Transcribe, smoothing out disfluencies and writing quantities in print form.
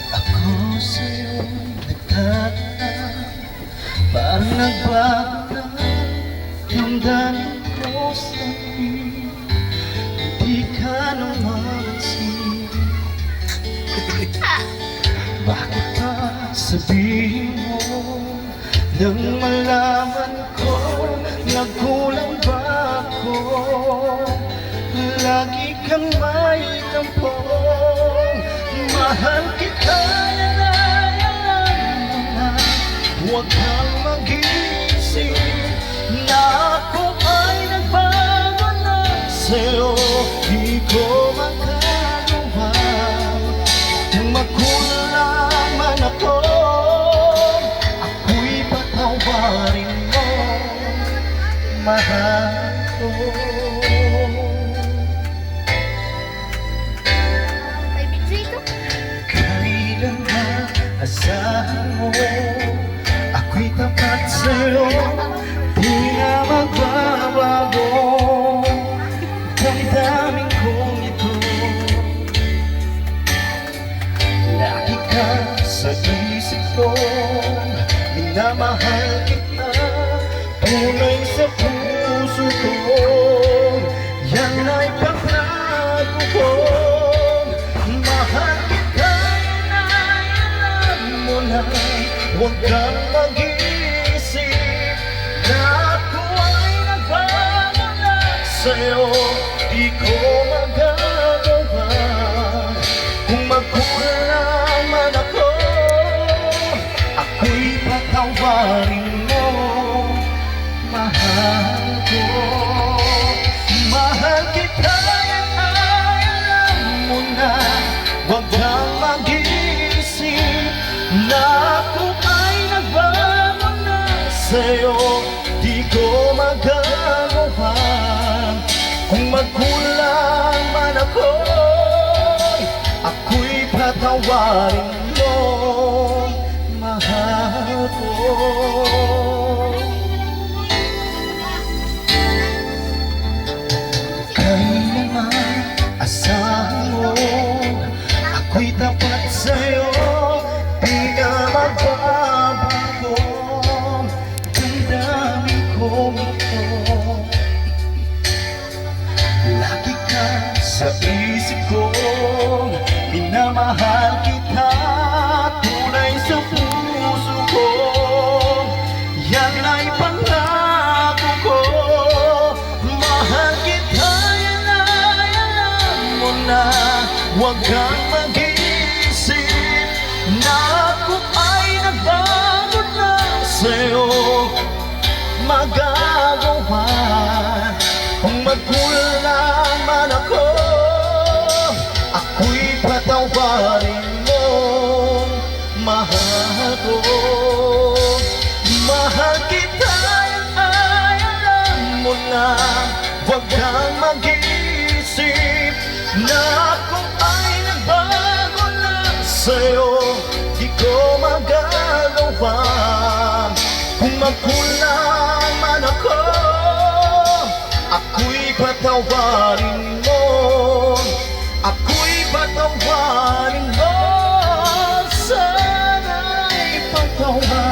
Ako sa'yo nagtataka, parang nagbago na yung damdamin ko sa'yo. Hindi ka namansin. Bakit ba sabihin mo nang malaman ko nagkulang ba ako? Lagi kang may tampong, mahal kita na alam mo na. Huwag kang mag-iisip na ako ay nagbago na sa'yo. Di ko magagawa kung magkulang man ako, ako'y patawarin mo, mahal ko. Asahan mo, ako'y tapat sa'yo, di na magbabago. Damdamin kong ito, lagi ka sa isip ko. Minamahal kita, tunay sa puso ko. Yan ay pangako ko, mahal kita. Huwag kang mag-iisip na ako ay nagbago na sa'yo. Di ko magagawa kung magkulang man ako, ako'y patawarin mo, mahal ko. Mahal kita, yan ay alam mo na. Huwag kang mag-iisip na ako ay nagbago na sa'yo. Di ko magagawa kung magkulang man ako, ako'y patawarin mo, mahal ko. Kailanman asahan mo, ako'y tapat sa'yo. Di ka magbabago, damdamin ko ito. Lagi ka sa isip ko, minamahal kita, tunay sa puso ko. Yan ay pangako ko, mahal kita, yan ay alam mo na. Huwag kang mag-iisip na ako ay nagbago na sa'yo. Magagawa kung magkulang man ako, ako'y patawarin mo, mahal ko. Mahal kita, yan ay alam mo na. Huwag kang mag-iisip na ako ay nagbago na sa'yo. Di ko magagawa kung magkulang man ako, ako'y patawarin mo, ako'y patawarin mo. Sana'y patawarin